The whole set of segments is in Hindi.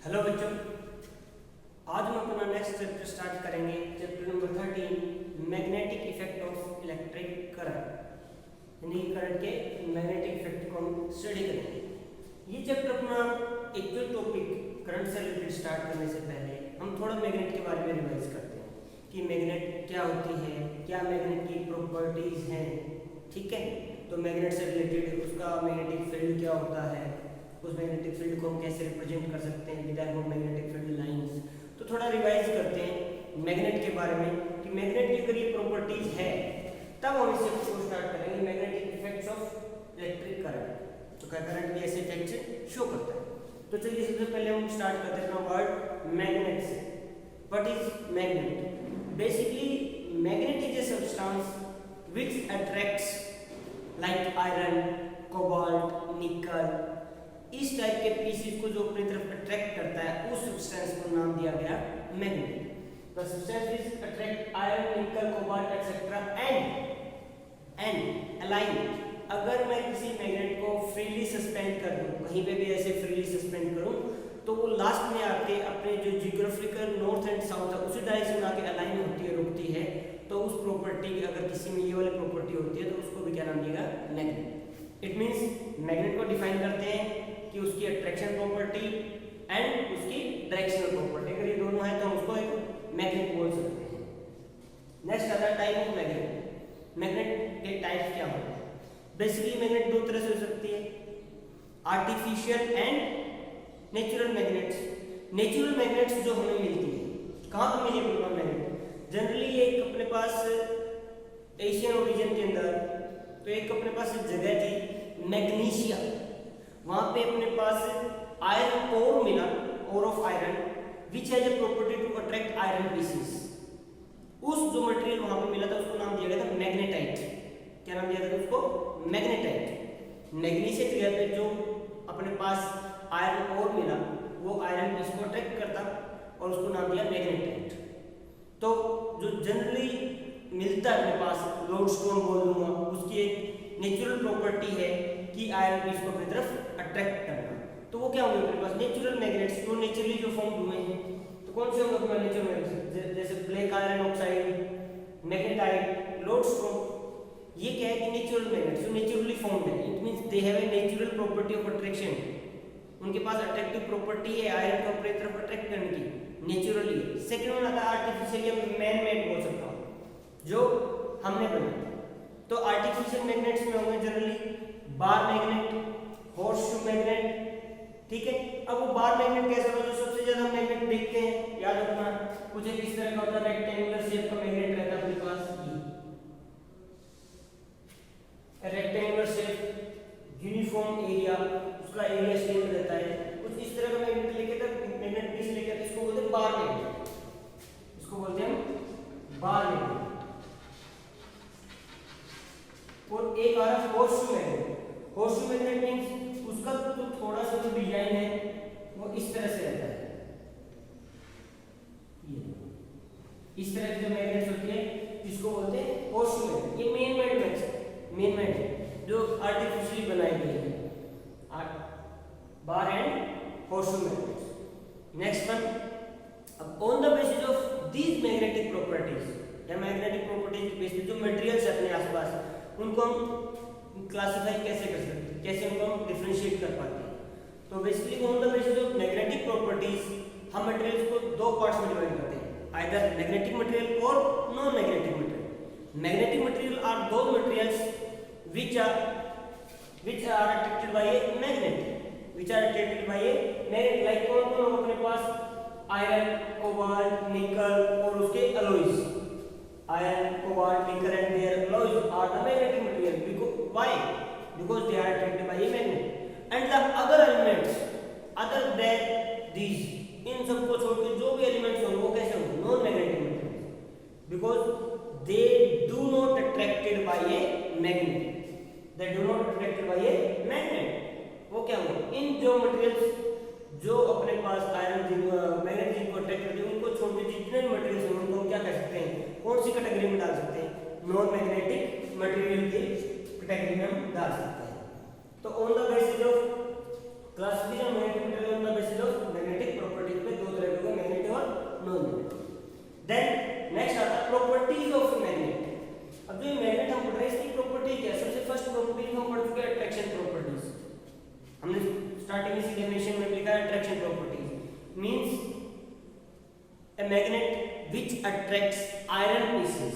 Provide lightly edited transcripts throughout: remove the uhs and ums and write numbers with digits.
हेलो बच्चों, आज हम अपना नेक्स्ट चैप्टर स्टार्ट करेंगे। Chapter number 13 magnetic effect of electric current, यानी करंट के मैग्नेटिक इफेक्ट को हम स्टडी करेंगे। ये चैप्टर अपना एक्चुअल टॉपिक करंट से रिलेटेड स्टार्ट करने से पहले हम थोड़ा मैग्नेट के बारे में रिवाइज करते हैं कि मैग्नेट क्या होती है, क्या मैग्नेट की प्रॉपर्टीज हैं। ठीक है, तो मैग्नेट से रिलेटेड उसका मैग्नेटिक फील्ड क्या होता है, उस मैग्नेटिक फील्ड को हम कैसे रिप्रेजेंट कर सकते हैं with help of magnetic field lines. तो थोड़ा रिवाइज करते हैं मैग्नेट के बारे में कि मैग्नेट की अगर ये प्रॉपर्टीज है तब हम इसे स्टार्ट करेंगे magnetic effects of electric current. तो क्या करंट भी ऐसे इफेक्ट्स शो करता है। तो चलिए सबसे पहले हम स्टार्ट करते हैं वर्ड मैग्नेट से। What is magnet? Basically magnet is a substance which attracts like iron, cobalt, निकल, इस टाइप के पीसेस को जो अपनी तरफ अट्रैक्ट करता है उस सब्सटेंस को नाम दिया गया magnet. The substance is attract iron, निकल, कोबाल्ट एक्सेट्रा एंड अलाइन। अगर मैं किसी मैग्नेट को फ्रीली सस्पेंड कर दूं, कहीं पे भी ऐसे फ्रीली सस्पेंड करूं, तो वो लास्ट में आके अपने जो जियोग्राफिकल नॉर्थ एंड साउथ है उसी डायरेक्शन में आके अलाइन होती है, रुकती है। तो उस प्रॉपर्टी अगर किसी में ये वाली प्रॉपर्टी होती है तो उसको भी क्या नाम दिएगा? मैग्नेट। इट मींस मैग्नेट को डिफाइन करते हैं कि उसकी अट्रैक्शन प्रॉपर्टी एंड उसकी डायरेक्शनल प्रॉपर्टी, अगर ये दोनों है तो हम उसको एक मैग्नेट बोल सकते हैं। नेक्स्ट आता है टाइप ऑफ मैग्नेट। मैग्नेट के टाइप्स क्या होते हैं? बेसिकली मैग्नेट दो तरह से हो सकती है, artificial and natural magnets. Natural magnets जो हमें मिलती है, कहाँ पे मिली अपने पास मैग्नेट? जनरली एक अपने पास एशियन ओरिजिन के अंदर तो एक अपने पास जगह थी मैग्नीशिया, वहां पे अपने पास आयरन ओर मिला, ore of iron which has a property to attract iron pieces. उस जो मटेरियल वहां पे मिला था उसको नाम दिया गया था मैग्नेटाइट। क्या नाम दिया था उसको? मैग्नेटाइट। मैग्नीशिया जगह पे जो अपने पास आयरन ओर मिला वो आयरन पीस को अट्रैक्ट करता और उसको नाम दिया मैग्नेटाइट। तो जो जनरली मिलता है अपने पास, लोडस्टोन बोल दूंगा, उसकी एक नेचुरल प्रॉपर्टी है कि आयरन पीस को अपनी तरफ अट्रैक्ट करना। तो वो क्या होंगे अपने पास? नेचुरल मैग्नेट्स, जो नेचुरली जो फॉर्म हुए हैं। तो कौन से होंगे अपने नेचुरल मैग्नेट्स? जैसे black iron oxide, magnetite, lodestone. ये क्या है कि नेचुरल मैग्नेट्स जो नेचुरली फॉर्म्ड है। It means they have a natural property of attraction. उनके पास अट्रैक्टिव प्रॉपर्टी है आयरन को अपनी तरफ अट्रैक्ट करने की, नेचुरली। सेकंड वन आता है आर्टिफिशियली, हम मैन मेड बोल सकता हूं, जो हमने बनाया। तो आर्टिफिशियल मैग्नेट्स में होंगे generally bar magnet, horseshoe magnet. ठीक है, अब वो बार मैग्नेट कैसे होता है? जो सबसे ज्यादा मैग्नेट देखते हैं, याद रखना, कुछ एक इस तरह का होता है, रेक्टेंगुलर शेप का मैग्नेट रहता है अपने पास, ये रेक्टेंगुलर शेप, यूनिफॉर्म एरिया, उसका एरिया सेम रहता है। कुछ इस तरह का मैग्नेट लेके तब मैग्नेट पीस लेके इसको बोलते हैं बार मैग्नेट। इसको बोलते हैं बार मैग्नेट। और एक आ रहा है horseshoe magnet. Horseshoe magnet means उसका तो थोड़ा सा जो डिजाइन है वो इस तरह से रहता है, ये इस तरह की जो मैग्नेट्स होती है इसको बोलते हैं हॉर्सशू मैग्नेट। ये मेन मैग्नेट जो आर्टिफिशियली बनाई गई है, bar and horseshoe magnets. Next one, अब on the basis of these magnetic properties या मैग्नेटिक प्रॉपर्टीज के बेसिस जो मटेरियल्स अपने आसपास उनको हम क्लासिफाई कैसे कर सकते हैं, कैसे उनको हम डिफरेंशिएट कर पाते हैं? तो basically on the basis of magnetic properties हम मटेरियल्स को दो पार्ट्स में डिवाइड करते हैं, आइदर मैग्नेटिक मटेरियल और non magnetic material. Magnetic material are those materials which are attracted by a magnet, like कौन अपने पास आयरन, कोबाल्ट, निकल और उसके alloys. Iron, cobalt, nickel and their alloys are the magnetic material. Because they are attracted by a magnet and the other elements other than these, इन सबको छोड़ के जो भी एलिमेंट्स होंगे वो कैसे होंगे? Non magnetic material, because they do not attracted by a magnet। They do not attracted by a magnet। वो क्या होंगे? इन जो मटेरियल्स जो अपने पास आयरन मैग्नेट जिनको अट्रैक्ट करते हैं उनको छोड़ के जितने भी मटेरियल्स हैं उनको क्या कह सकते हैं? कौन सी कैटेगरी में डाल सकते हैं? नॉन मैग्नेटिक मटेरियल की कैटेगरी में हम डाल सकते हैं। तो on the basis of classification magnetic material, on the basis of magnetic property attraction properties means a magnet which attracts iron pieces.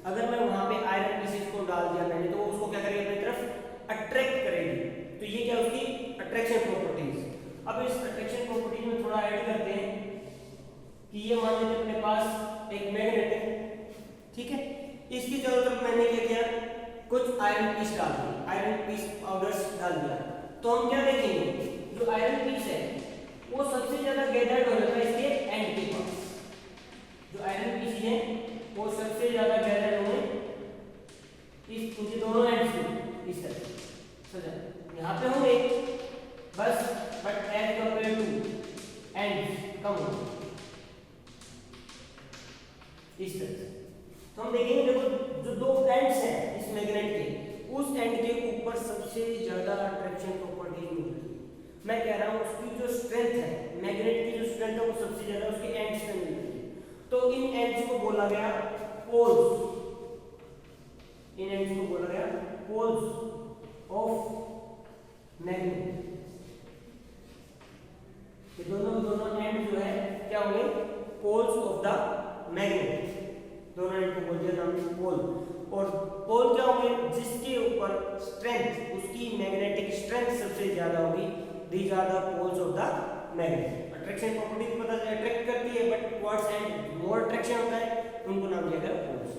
अगर मैं वहां पे आयरन पीसेस को डाल दिया मैंने तो वो उसको क्या करेगी अपनी तरफ अट्रैक्ट करेगी। तो ये क्या उसकी अट्रैक्शन प्रॉपर्टीज। अब इस अट्रैक्शन प्रॉपर्टीज में थोड़ा ऐड करते हैं कि ये मान लीजिए अपने पास एक मैग्नेट है, ठीक है, इसकी चारों तरफ मैंने क्या किया कुछ आयरन पीस डाल दिए, आयरन पीस पाउडर्स डाल दिया। तो हम क्या देखेंगे जो आयरन पीस है वो सबसे ज्यादा गैदर्ड हो जाता है इसके एंड के पास। जो आयरन पीस है वो सबसे ज्यादा गैदर्ड होंगे इनके दोनों एंड्स में इस तरह समझा, यहाँ पे होंगे बस but as compare to ends कम होंगे इस तरह से। तो हम देखेंगे देखो जो दो एंड्स हैं इस मैग्नेट के उस एंड के ऊपर सबसे ज्यादा अट्रैक्शन प्रॉपर्टीज मिलती है। मैं कह रहा हूँ उसकी जो स्ट्रेंथ है मैग्नेट की जो स्ट्रेंथ है वो सबसे ज्यादा उसके एंड्स में मिलती है। तो इन एंड्स को बोला गया पोल्स, इन एंड्स को बोला गया पोल्स ऑफ मैग्नेट। ये दोनों एंड जो है क्या होंगे पोल्स ऑफ द मैग्नेट, दोनों एंड को बोल दिया नाम पोल। और पोल क्या होंगे जिसके ऊपर स्ट्रेंथ उसकी मैग्नेटिक स्ट्रेंथ सबसे ज्यादा होगी, these are the poles of the magnet. Attraction property पता है अट्रैक्ट करती है but towards and more attraction होता है उनको नाम दिया गया पोल्स।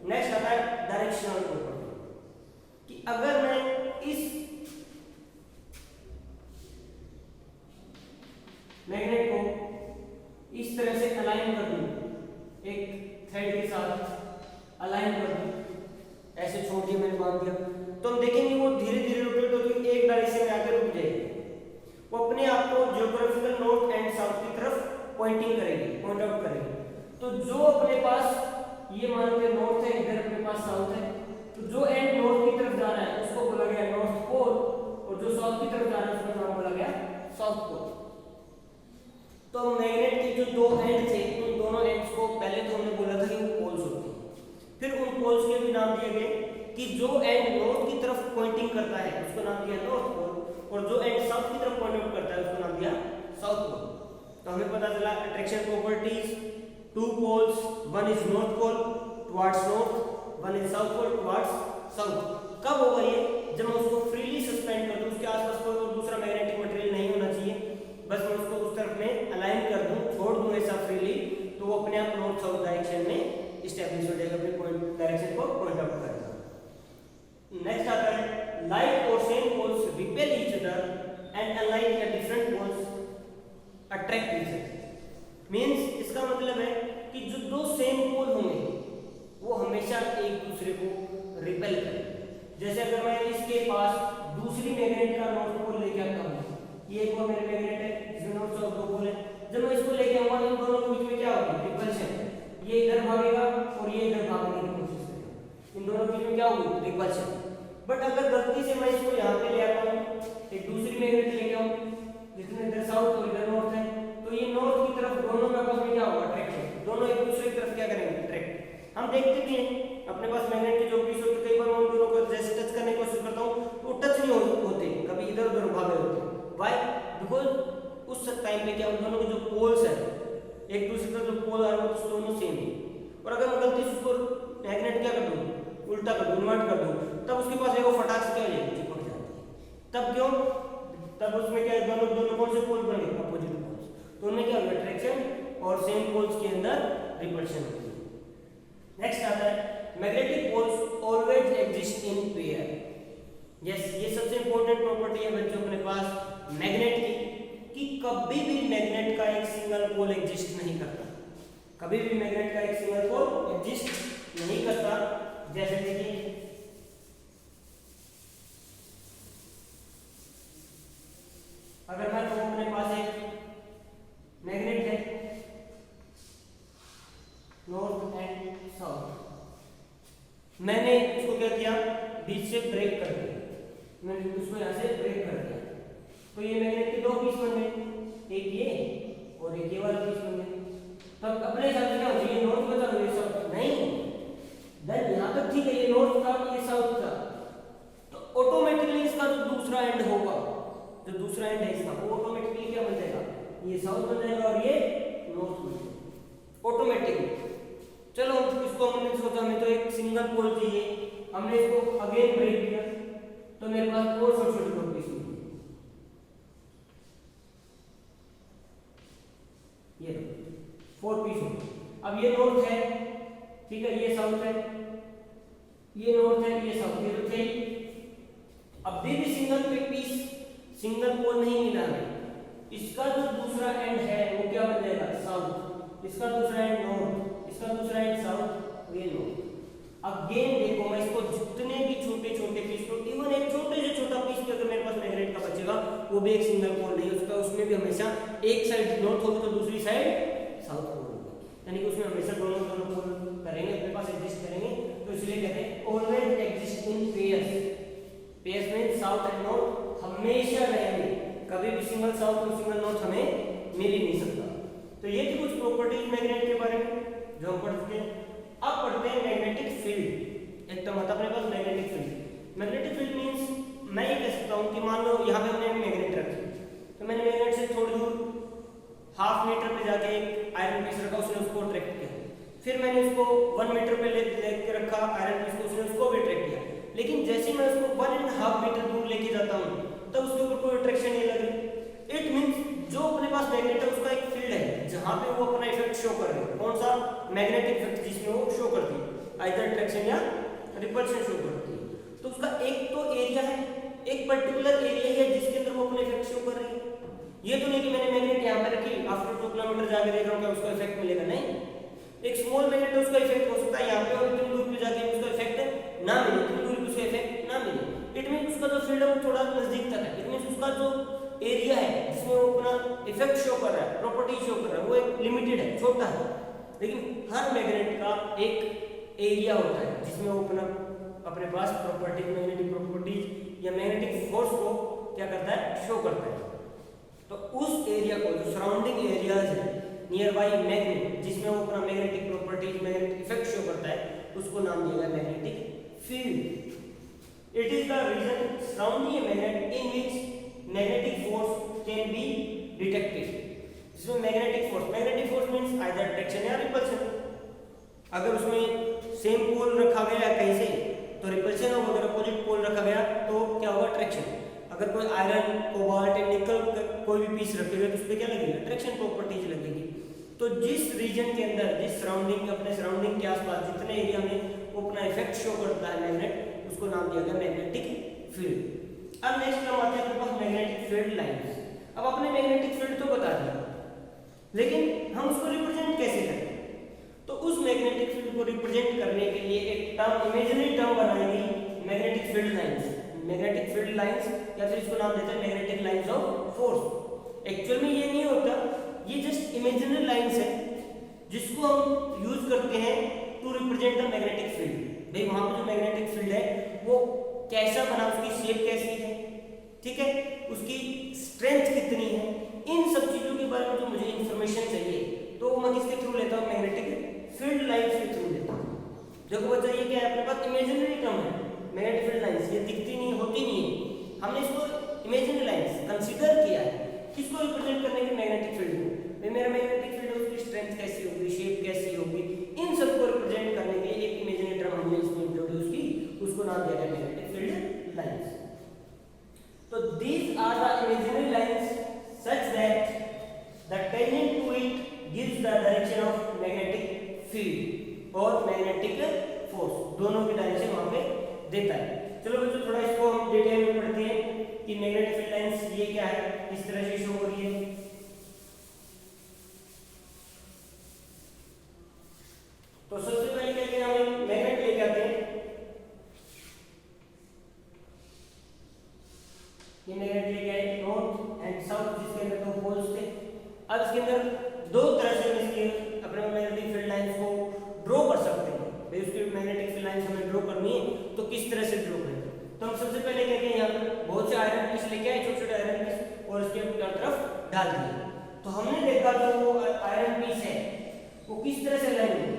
नेक्स्ट आता है डायरेक्शनल प्रॉपर्टी कि अगर मैं इस मैग्नेट को इस तरह से अलाइन कर दूं, एक थ्रेड के साथ अलाइन कर दूं, ऐसे छोड़ दिया मैंने बांध दिया, तो हम देखेंगे वो धीरे धीरे रोटेट होकर एक डायरेक्शन में आकर रुक जाएगी। वो अपने आप को जियोग्राफिकल नॉर्थ एंड साउथ की तरफ पॉइंटिंग करेगी, पॉइंट आउट करेगी। तो जो अपने पास ये मान लो नॉर्थ है, इधर अपने पास साउथ है, तो जो एंड नॉर्थ की तरफ जा रहा है उसको बोला गया नॉर्थ पोल और जो साउथ की तरफ जा रहा है उसका नाम बोला गया साउथ पोल। तो मैग्नेट के जो दो एंड थे उन दोनों एंड्स को पहले तो हमने बोला था कि वो पोल्स होते हैं, फिर उन पोल्स के भी नाम दिए गए कि जो एंड नॉर्थ की तरफ पॉइंटिंग करता है उसको नाम दिया नॉर्थ पोल और जो एंड साउथ की तरफ पॉइंट आउट करता है उसको नाम दिया साउथ पोल। तो हमें पता चला attraction properties to poles, one is north pole towards north, one is south pole towards south. कब होगा ये जब मैं उसको फ्रीली सस्पेंड कर दूं, उसके आसपास कोई और दूसरा मैग्नेटिक मटेरियल नहीं होना चाहिए, बस मैं उसको उस तरफ में अलाइन कर दूं, छोड़ दूं ऐसा फ्रीली, तो वो अपने आप नॉर्थ साउथ डायरेक्शन में स्टेब्लिश हो जाएगा, अपने पॉइंट डायरेक्शन को पॉइंट आउट करेगा। नेक्स्ट आता है लाइट और same poles repel each other and align या different poles attract each other. Means इसका मतलब है कि जो दो सेम पोल होंगे वो हमेशा एक दूसरे को रिपेल करेंगे। जैसे अगर मैं इसके पास दूसरी मैग्नेट का नॉर्थ पोल लेके आता हूँ, ये एक और मेरे मैग्नेट है जिसमें नॉर्थ साउथ दो पोल है, जब मैं इसको लेके आऊंगा इन दोनों के बीच में क्या होगी रिपल्शन, ये इधर भागेगा और ये इधर भागने की कोशिश करेगा, इन दोनों के बीच में क्या होगी रिपल्शन। बट अगर गलती से मैं इसको यहाँ पे ले आता हूँ, एक दूसरी मैग्नेट लेके आऊँ जिसमें इधर साउथ और इधर नॉर्थ है, तो ये नॉर्थ की तरफ दोनों में आपस में क्या होगा अट्रैक्शन, दोनों एक दूसरे की तरफ क्या करेंगे अट्रैक्ट। हम देखते भी हैं अपने पास मैग्नेट के जो पीस होते कई बार उन दोनों को जैसे टच करने की कोशिश करता हूँ तो टच नहीं होते, कभी इधर उधर भागे होते हैं। व्हाई? बिकॉज उस टाइम पे क्या उन दोनों के जो पोल्स है एक दूसरे का जो पोल आ रहा है वो दोनों सेम है, और अगर मैं गलती से उसको मैग्नेट क्या कर दूं उल्टा कर दूं इन्वर्ट कर दूं तब उसके पास एक फटाक से क्या हो जाएगी चिपक जाती है। तब क्यों? तब उसमें क्या दोनों कौन से पोल बने अपोजिट पोल्स, तो उनमें क्या होगा अट्रैक्शन और सेम पोल्स के अंदर रिपल्शन होती है। नेक्स्ट आता है magnetic poles always exist in pair. Yes, ये सबसे इंपॉर्टेंट प्रॉपर्टी है बच्चों अपने पास मैग्नेट की कि कभी भी मैग्नेट का एक सिंगल पोल एग्जिस्ट नहीं करता, कभी भी मैग्नेट का एक सिंगल पोल एग्जिस्ट नहीं करता। जैसे देखिए अगर मैं कहूं अपने पास एक मैग्नेट है नॉर्थ एंड साउथ, मैंने उसको क्या किया बीच से ब्रेक कर दिया, मैंने उसको यहां से ब्रेक कर दिया, तो ये मैग्नेट के दो पीस बन गए, एक ये और एक ये वाला पीस बन गया। तब अपने हिसाब से क्या हो ये नॉर्थ बचा ये साउथ नहीं, देन यहां तक ठीक है ये नॉर्थ था ये साउथ था, तो ऑटोमेटिकली इसका जो दूसरा एंड होगा जो दूसरा एंड है इसका वो ऑटोमेटिकली क्या बन जाएगा उसको हमने सोचा हमें तो एक सिंगल पोल चाहिए, हमने इसको अगेन ब्रेक किया तो मेरे पास और छोटे छोटे पोल पीस मिले, ये 4 पीस हो गए। अब ये नॉर्थ है, ठीक है, ये साउथ है, ये नॉर्थ है, ये साउथ, ये तो थे। अब भी सिंगल पीस, सिंगल पोल नहीं मिला हमें, इसका जो दूसरा एंड है वो क्या बन जाएगा, साउथ, इसका दूसरा एंड नॉर्थ, इसका दूसरा एंड साउथ, ये नॉर्थ। अगेन देखो मैं इसको जितने भी छोटे छोटे पीस को, इवन एक छोटे से छोटा पीस भी अगर मेरे पास मैग्नेट का बचेगा वो भी एक सिंगल पोल नहीं उसका, उसमें भी हमेशा एक साइड नॉर्थ होगी तो दूसरी साइड साउथ पोल होगी, यानी कि उसमें हमेशा दोनों दोनों पोल करेंगे, अपने पास एग्जिस्ट करेंगे। तो इसलिए कहते हैं ऑलवेज एग्जिस्ट इन पेयर्स, पेयर्स में साउथ एंड नॉर्थ हमेशा रहेंगे, कभी भी सिंगल साउथ और सिंगल नॉर्थ हमें मिल ही नहीं सकता। तो ये थी कुछ प्रॉपर्टीज मैग्नेट के बारे में जो हम पढ़ चुके हैं। अब पढ़ते हैं मैग्नेटिक फील्ड। एक टर्म आता है अपने पास magnetic field. Magnetic field means मैं ये कह सकता हूँ कि मान लो यहाँ पे हमने मैग्नेट रखी, तो मैंने मैग्नेट से थोड़ी दूर 1/2 मीटर पे जाके एक आयरन पीस रखा, उसने उसको अट्रैक्ट किया, फिर मैंने उसको 1 मीटर पे लेके रखा आयरन पीस को, उसने उसको भी अट्रैक्ट किया, लेकिन जैसे मैं उसको 1.5 मीटर दूर लेके जाता हूँ तब उसके ऊपर कोई अट्रैक्शन नहीं लग रही। इट मींस जो अपने पास मैग्नेट है उसका एक फील्ड है जहाँ पे वो अपना इफेक्ट शो कर रहे हैं। कौन सा, मैग्नेटिक इफेक्ट, जिसमें वो शो करती है, आइदर अट्रैक्शन या रिपल्शन शो करती है। तो उसका एक तो एरिया है, एक पर्टिकुलर एरिया है जिसके अंदर वो अपना इफेक्ट शो कर रही है। ये तो नहीं कि मैंने मैग्नेट यहाँ पे रखी, आफ्टर 2 किलोमीटर जाके देख रहा हूँ क्या उसका इफेक्ट मिलेगा, नहीं। एक स्मॉल मैग्नेट है, उसका इफेक्ट हो सकता है यहाँ पे, और इतनी दूर पे जाके उसका इफेक्ट ना मिले, इतनी दूर पे उसका इफेक्ट ना मिले। इट मींस उसका जो फील्ड है वो थोड़ा नजदीक तक है, इट मींस उसका जो एरिया है जिसमें वो अपना इफेक्ट शो कर रहा है, प्रॉपर्टी शो कर रहा है, वो एक लिमिटेड है, छोटा है। लेकिन हर मैग्नेट का एक एरिया होता है जिसमें वो अपने पास प्रॉपर्टी, मैग्नेटिक प्रॉपर्टीज या मैग्नेटिक फोर्स को क्या करता है, शो करता है। तो उस एरिया को, जो सराउंडिंग एरियाज है नियर बाई मैग्नेट, जिसमें वो अपना magnetic properties, magnetic effect show करता है, उसको नाम दिया गया magnetic field. It is the region surrounding a magnet in which magnetic force can be detected. इसमें magnetic force means either attraction या रिपल्शन। अगर उसमें सेम पोल रखा गया है कहीं से तो रिपल्शन होगा, अगर अपोजिट पोल रखा गया तो क्या होगा, अट्रैक्शन। अगर कोई आयरन, कोबाल्ट, निकल कोई भी पीस रखेगा तो उस पर क्या लगेगी, अट्रैक्शन प्रॉपर्टीज लगेगी। तो जिस रीजन के अंदर, जिस सराउंडिंग, अपने सराउंडिंग के आसपास जितने एरिया में वो अपना इफेक्ट शो करता है मैग्नेट, उसको नाम दिया गया मैग्नेटिक फील्ड। अब नेक्स्ट नाम आते हैं अपने पास मैग्नेटिक फील्ड लाइंस। अब अपने मैग्नेटिक फील्ड तो बता दिया, लेकिन हम उसको रिप्रेजेंट कैसे करें? तो उस मैग्नेटिक फील्ड को रिप्रेजेंट करने के लिए एक टर्म, इमेजिनरी टर्म बनाएगी, magnetic field lines. Magnetic field lines, या फिर इसको नाम देते हैं magnetic lines of force. Actual में ये नहीं होता, ये जस्ट इमेजिनरी लाइंस है जिसको हम यूज करते हैं to represent the magnetic field. भाई वहां पे जो मैग्नेटिक फील्ड है वो कैसा बना, उसकी शेप कैसी है, ठीक है, उसकी स्ट्रेंथ कितनी है, इन सब चीजों के बारे में जो मुझे इंफॉर्मेशन चाहिए तो मैं किसके थ्रू लेता हूँ, मैग्नेटिक फील्ड लाइंस के थ्रू लेता हूँ। देखो बच्चा, ये क्या है, अपने पास इमेजिनरी टर्म है मैग्नेटिक फील्ड लाइंस, ये दिखती नहीं, होती नहीं है, हमने इसको इमेजिनरी लाइंस कंसीडर किया है। किसको रिप्रेजेंट करने के, मैग्नेटिक फील्ड को। मेरा मैग्नेटिक फील्ड है, उसकी स्ट्रेंथ कैसी होगी, शेप कैसी होगी, इन सबको रिप्रेजेंट करने के लिए एक इमेजिनरी टर्म हमने इसमें इंट्रोड्यूस की, उसको नाम दिया गया मैग्नेटिक फील्ड लाइंस। तो these are the imaginary lines such that the tangent to it gives the direction of magnetic field और magnetic force, दोनों की डायरेक्शन वहां पे देता है। चलो बच्चों, थोड़ा इसको हम डिटेल में पढ़ते हैं कि मैग्नेटिक फील्ड लाइंस ये क्या है, किस तरह से शो हो रही है। तो सबसे पहले क्या किया, हम मैग्नेट लेके आते हैं। ये मैग्नेट लेके आए नॉर्थ एंड साउथ, जिसके अंदर 2 पोल्स थे। अब इसके अंदर 2 तरह से इसके अपने मैग्नेटिक फील्ड लाइंस को ड्रॉ कर सकते हैं। भाई उसकी मैग्नेटिक फील्ड लाइंस हमें ड्रॉ करनी है तो किस तरह से ड्रॉ करें? तो हम सबसे पहले क्या किया, यहाँ पर बहुत से आयरन पीस लेके आए, छोटे छोटे आयरन पीस, और इसके तरफ डाल दिए। तो हमने देखा जो वो आयरन पीस है वो किस तरह से लाइन है,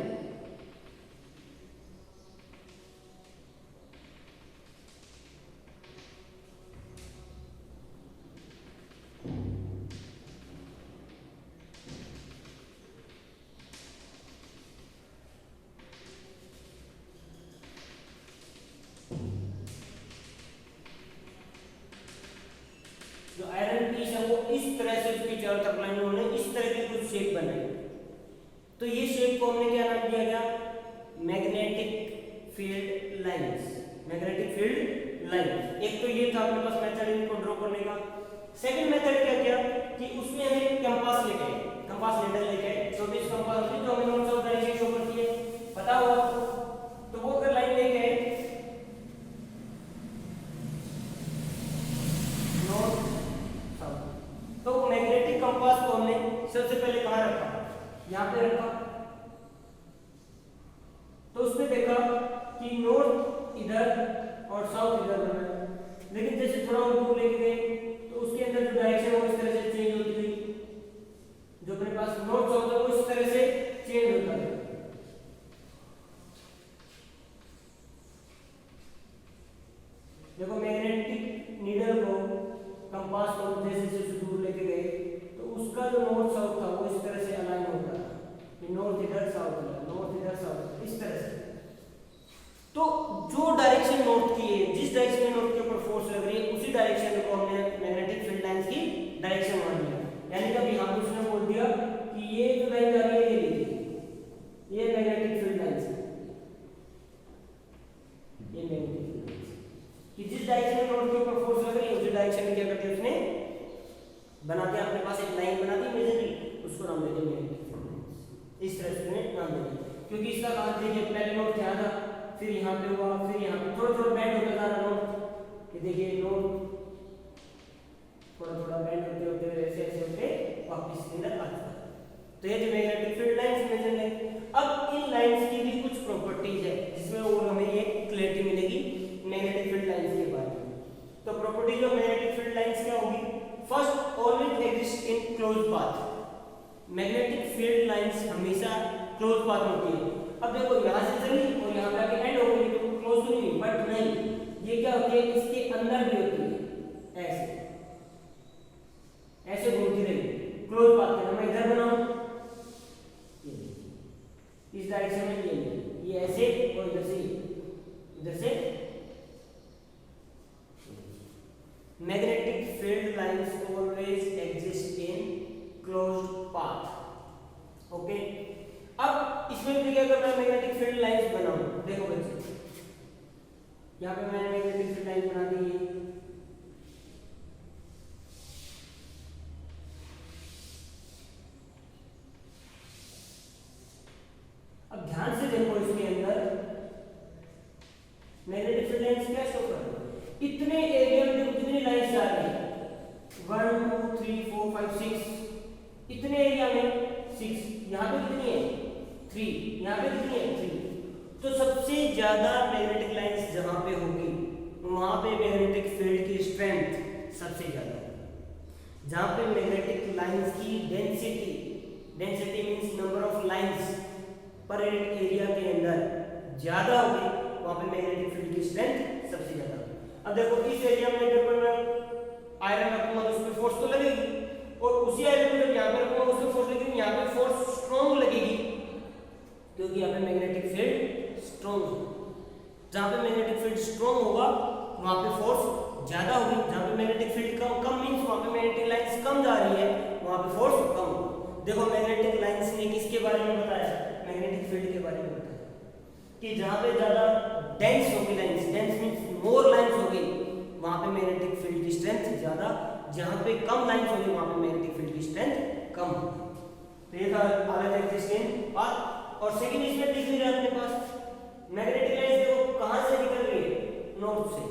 चारों तरफ लाइन उन्होंने इस तरह की कुछ शेप बनाई। तो ये शेप को हमने क्या नाम दिया गया? Magnetic field lines. Magnetic field line. एक तो ये था अपने पास मेथड इनको ड्रॉ करने का। सेकंड मेथड क्या किया कि उसमें हमें कंपास लेके आए, कंपास नीडल लेके आए, तो इस कंपास में जो हमें नॉर्थ साउथ डायरेक्शन शो करती है पता हो आपको, तो वो अगर लाइन लेके आए नॉर्थ साउथ, तो मैग्नेटिक कंपास को हमने सबसे पहले कहां रखा? यहां पे रखा। तो उसने देखा कि नॉर्थ इधर और साउथ इधर बना है, लेकिन जैसे थोड़ा और दूर लेके गए तो उसके अंदर जो डायरेक्शन है वो इस तरह से चेंज होती गई। जो अपने पास नॉर्थ साउथ है वो इस तरह से चेंज होता है। देखो मैग्नेटिक नीडल को कंपास को जैसे जैसे दूर लेके गए तो उसका जो नॉर्थ साउथ था वो इस तरह से अलाइन होता है कि नॉर्थ इधर साउथ इधर, नॉर्थ इधर साउथ इस तरह से। तो जो डायरेक्शन नॉर्थ की है, जिस डायरेक्शन में नॉर्थ के ऊपर फोर्स लग रही है उसी डायरेक्शन को हमने मैग्नेटिक फील्ड लाइंस की डायरेक्शन मान लिया। यानी कि अभी हम उसने बोल दिया कि ये जो लाइन जा रही है ये लीजिए, ये मैग्नेटिक फील्ड लाइंस है, ये मैग्नेटिक फील्ड लाइंस कि जिस डायरेक्शन में नॉर्थ के ऊपर फोर्स लग रही है उसी डायरेक्शन में क्या करते हैं उसने बना के अपने पास एक लाइन बना दी इमेजिनरी, उसको नाम दे दिया मैग्नेटिक फील्ड लाइंस। इस तरह से नाम दे दिया क्योंकि इसका काम देखिए पहले नॉर्थ यहाँ था, फिर यहाँ पे हुआ, फिर यहाँ पे थोड़ा थोड़ा बैंड होता जा रहा नॉर्थ, ये देखिए नॉर्थ थोड़ा थोड़ा बैंड होते होते ऐसे ऐसे होते वापस अंदर आता है। तो ये जो मैग्नेटिक फील्ड लाइंस मेजर है। अब इन लाइंस की भी कुछ प्रॉपर्टीज है जिसमें और हमें ये क्लैरिटी मिलेगी मैग्नेटिक फील्ड लाइंस के बारे में। तो properties of magnetic field lines क्या होगी? First, always exist in close path. Magnetic field lines हमेशा क्लोज पाथ में होती है। अब देखो यहाँ से चली और यहाँ पे आके एंड हो गई तो क्लोज तो नहीं, बट नहीं, ये क्या होती है इसके अंदर भी होती है, ऐसे ऐसे घूमती रहेगी क्लोज पाथ में। मैं इधर बनाऊं इस डायरेक्शन में ये ऐसे और इधर से इधर से। Magnetic field lines always exist इन क्लोज्ड पाथ। ओके, अब इसमें भी अगर मैं मैग्नेटिक फील्ड लाइंस बनाऊं, देखो बच्चे यहाँ पे मैंने मैग्नेटिक फील्ड लाइन बना दी है। अब ध्यान से देखो इसके अंदर मैग्नेटिक फील्ड लाइंस क्या शो कर रही है? इतने एरिया में देखो कितनी लाइंस जा रही है, 1 2 3 4 5 6, इतने एरिया में 6, यहाँ पे कितनी है 3, यहाँ पे कितनी है 3। तो सबसे ज्यादा मैग्नेटिक लाइंस जहां पे होगी वहां पे मैग्नेटिक फील्ड की स्ट्रेंथ सबसे ज्यादा है। जहां पे मैग्नेटिक लाइंस की density, density means number of lines per unit area के अंदर ज्यादा होगी वहां पे मैग्नेटिक फील्ड की स्ट्रेंथ सबसे ज्यादा होगी। अब देखो इस एरिया में जब मैं आयरन रखूंगा तो उस पर फोर्स तो लगेगी, और उसी आयरन को जब यहाँ पे रखूंगा उस पर फोर्स लगेगी, यहाँ पे फोर्स स्ट्रॉन्ग लगेगी क्योंकि यहाँ पे मैग्नेटिक फील्ड स्ट्रॉन्ग है। जहाँ पे मैग्नेटिक फील्ड स्ट्रॉन्ग होगा वहाँ पे फोर्स ज्यादा होगी, जहाँ पे मैग्नेटिक फील्ड कम मींस वहाँ पे मैग्नेटिक लाइंस कम जा रही है वहाँ पे फोर्स कम होगा। देखो मैग्नेटिक लाइंस ने किसके बारे में बताया? मैग्नेटिक फील्ड के बारे में बताया कि जहाँ पे ज्यादा डेंस होगी lines, dense means more lines होगी वहाँ पे मैग्नेटिक फील्ड की स्ट्रेंथ ज्यादा, जहाँ पे कम लाइंस होगी वहाँ पे मैग्नेटिक फील्ड की स्ट्रेंथ कम होगी। तो ये था अलग एग्जिस्टिंग पाथ। और सेकंड इसमें दिख नहीं रहा अपने पास मैग्नेटिक लाइंस देखो कहां से निकल रही है? नॉर्थ से,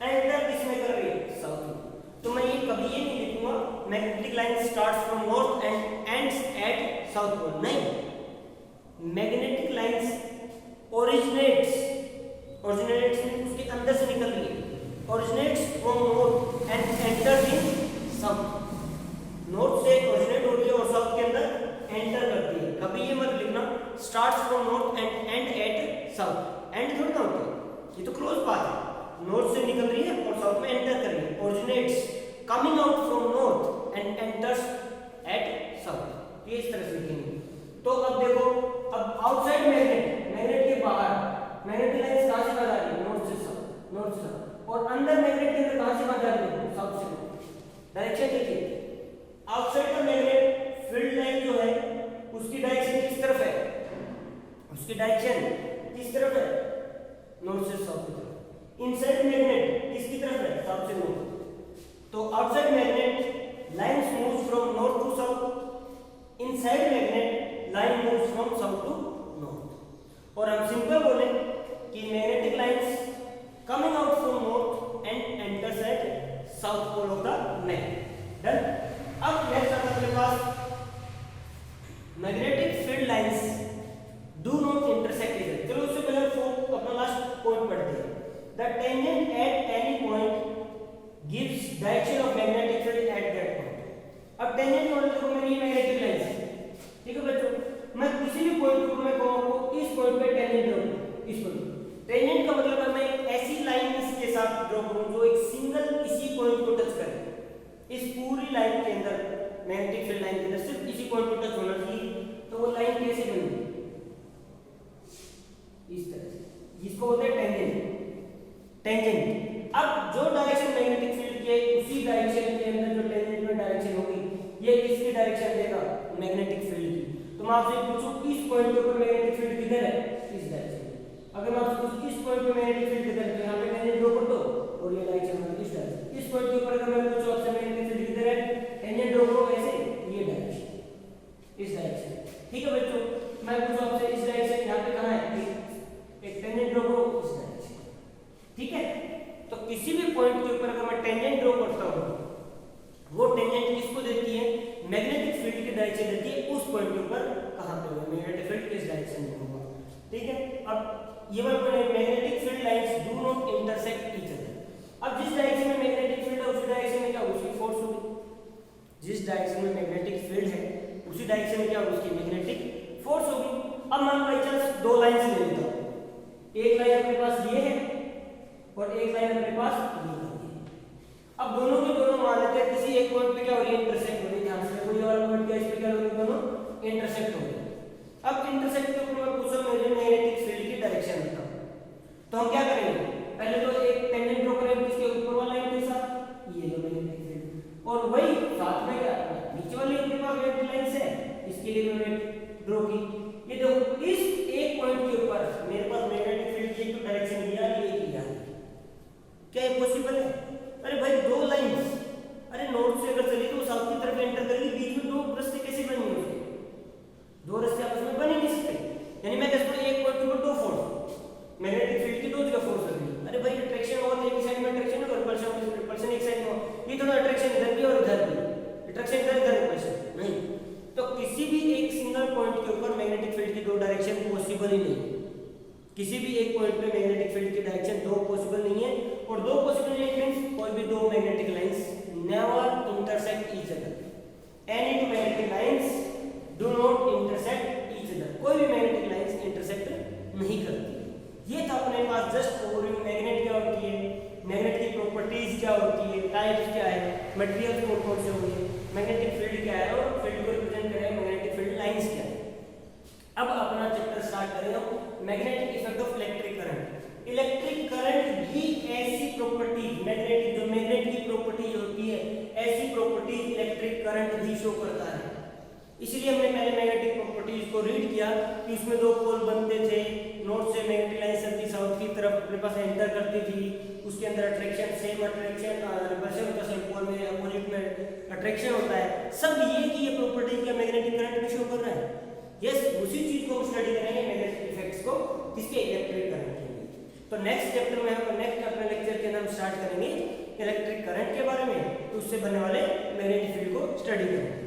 एंटर किसमें कर रही है? साउथ में। तो मैं ये कभी ये नहीं लिखूंगा magnetic line starts from north and ends at south pole, नहीं, मैग्नेटिक लाइंस ओरिजिनेट्स में उसके अंदर से निकल रही है, originates from north and enters in south. North से ओरिजिनेट होती है और साउथ के अंदर एंटर करती है। कभी ये मत लिखना starts from north and end at south, and थोड़ा ना होता है, ये तो क्लोज पाथ है, नॉर्थ से निकल रही है और साउथ में एंटर कर रही है। Originates coming out from north and enters at south, ये इस तरह से लिखेंगे। तो अब देखो, अब आउटसाइड मैग्नेट के बाहर मैग्नेटिक लाइंस कहां से जा रही है? नॉर्थ से साउथ, नॉर्थ से साउथ, और अंदर मैग्नेट के अंदर कहां से जा रही है? साउथ से। डायरेक्शन देखिए outside the magnet field line जो है उसकी डायरेक्शन किस तरफ है, उसकी डायरेक्शन किस तरफ है, नॉर्थ से साउथ की तरफ। इनसाइड मैग्नेट किसकी तरफ है, साउथ से नॉर्थ। तो outside magnet lines moves from north to south, inside magnet line moves from south to north. और हम सिंपल बोले कि magnetic lines coming out from north and enters at south pole of the magnet. Done. अब नेक्स्ट आता है अपने पास magnetic field lines do not intersect each other. चलो उससे पहले अपना लास्ट पॉइंट पढ़ते हैं। The tangent at any point gives direction of magnetic field at that point. अब टेंजेंट मतलब देखो मेरी मैग्नेटिक लाइंस है, ठीक है बच्चों। मैं किसी भी पॉइंट को मैं कहूं इस पॉइंट पे टेंजेंट ड्रॉ करूं, इस पॉइंट। टेंजेंट का मतलब है मैं एक ऐसी लाइन इसके साथ ड्रॉ करूं जो एक सिंगल इसी पॉइंट को टच करे। इस पूरी लाइन के अंदर मैग्नेटिक फील्ड लाइन के अंदर सिर्फ इसी पॉइंट को टच होना चाहिए। तो वो लाइन कैसे बनेगी, इस तरह से, जिसको बोलते हैं टेंजेंट। टेंजेंट अब जो डायरेक्शन मैग्नेटिक फील्ड की है उसी डायरेक्शन के अंदर जो टेंजेंट में डायरेक्शन होगी ये किसकी डायरेक्शन देगा, मैग्नेटिक फील्ड की। तो मैं आपसे पूछूं इस पॉइंट के ऊपर मैग्नेटिक फील्ड किधर है, इस डायरेक्शन में। अगर मैं आपसे पूछूं इस पॉइंट पे मैग्नेटिक फील्ड किधर है, तो यहां पे टेंजेंट ड्रॉ कर दो और ये डायरेक्शन होगी इस डायरेक्शन। इस पॉइंट के ऊपर अगर मैं पूछूं आपसे मैग्नेटिक फील्ड किधर है, टेंजेंट ड्रॉ करो ऐसे, ये डायरेक्शन, इस डायरेक्शन। ठीक है बच्चों, मैं पूछूं आपसे इस डायरेक्शन यहां पे कहां है, एक टेंजेंट ड्रॉ करो इस डायरेक्शन। ठीक है, तो किसी भी पॉइंट के ऊपर अगर मैं टेंजेंट ड्रॉ करता हूं वो टेंजेंट किसको देती है, मैग्नेटिक फील्ड की डायरेक्शन देती है उस पॉइंट के ऊपर कहां पे होगा, मैग्नेटिक फील्ड किस डायरेक्शन में होगा। ठीक है, अब ये वाला point magnetic field lines do not intersect each other. अब जिस डायरेक्शन में मैग्नेटिक फील्ड है उसी डायरेक्शन में क्या उसकी फोर्स होगी, जिस डायरेक्शन में मैग्नेटिक फील्ड है उसी डायरेक्शन में क्या होगी, उसकी मैग्नेटिक फोर्स होगी। अब मान बाई चांस दो लाइंस ले लेता हूं, एक लाइन अपने पास ये है और एक लाइन अपने पास ये है। अब दोनों के दोनों मान लेते हैं किसी एक पॉइंट पे क्या हो रही है, इंटरसेक्ट हो रही है। ध्यान से कोई वाला पॉइंट क्या इस पे क्या हो रही है, दोनों इंटरसेक्ट हो रही है। अब इंटरसेक्ट के ऊपर मैं पूछूं मेरे मैग्नेटिक फील्ड की डायरेक्शन बताओ, तो हम क्या करेंगे, पहले तो एक टेंजेंट ड्रॉ करेंगे इसके ऊपर वाला लाइन के साथ, ये लो मैग्नेटिक फील्ड, और वही साथ में क्या नीचे वाली अपने पास मैग्नेटिक लाइन है इसके लिए मैंने ड्रॉ की। ये देखो इस एक पॉइंट के ऊपर मेरे पास मैग्नेटिक फील्ड की एक डायरेक्शन दिया, ये किया, क्या ये पॉसिबल है? अरे भाई दो लाइंस, अरे नॉर्थ से अगर चली तो साउथ की तरफ एंटर करेगी, बीच में दो रास्ते कैसे बनेंगे उसके, दो रास्ते आपस में बन ही नहीं सकते। यानी मैं कहता हूं एक पॉइंट के ऊपर दो फोर्स, मैग्नेटिक फील्ड की दो जगह फोर्स लगी। अरे भाई अट्रैक्शन होगा तो एक साइड में अट्रैक्शन होगा, रिपल्शन एक साइड में होगा, ये थोड़ा अट्रैक्शन इधर भी और इधर भी, अट्रैक्शन इधर इधर रिपल्शन नहीं। तो किसी भी एक सिंगल पॉइंट के ऊपर मैग्नेटिक फील्ड की दो डायरेक्शन पॉसिबल ही नहीं है। किसी भी एक पॉइंट पे मैग्नेटिक फील्ड की डायरेक्शन दो पॉसिबल नहीं है, और दो पॉसिबल नहीं मींस कोई भी दो magnetic lines never intersect each other. Any two magnetic lines do not intersect each other, कोई भी मैग्नेटिक लाइंस इंटरसेक्ट नहीं करती। ये था अपने पास जस्ट ओवरव्यू, मैग्नेट क्या होती है, मैग्नेट की प्रॉपर्टीज क्या होती है, टाइप्स क्या है, मटेरियल्स कौन कौन से होंगे, मैग्नेटिक फील्ड क्या है और फील्ड को रिप्रेजेंट करें मैग्नेटिक फील्ड लाइंस क्या है। अब अपना चैप्टर स्टार्ट करें हम magnetic effect of electric current. Electric current भी ऐसी प्रॉपर्टीज, मैग्नेटिक जो मैग्नेट की प्रॉपर्टीज होती है ऐसी प्रॉपर्टीज इलेक्ट्रिक करंट भी शो करता है। इसलिए हमने पहले मैग्नेटिक प्रॉपर्टीज को रीड किया कि उसमें दो पोल बनते थे, नॉर्थ से मैग्नेटिक लाइन चलती साउथ की तरफ अपने पास एंटर करती थी, उसके अंदर अट्रैक्शन सेम अट्रैक्शन रिपल्शन होता है, सेम पोल में अपोजिट में अट्रैक्शन होता है। सब ये प्रॉपर्टीज का मैग्नेटिक करंट भी शो कर रहा है। यस, उसी चीज को हम स्टडी करेंगे मैग्नेटिक इफेक्ट्स को किसके, इलेक्ट्रिक करंट के। तो नेक्स्ट चैप्टर में हम नेक्स्ट अपने लेक्चर के अंदर हम स्टार्ट करेंगे इलेक्ट्रिक करंट के बारे में, तो उससे बनने वाले मैग्नेटिक फील्ड को स्टडी करेंगे।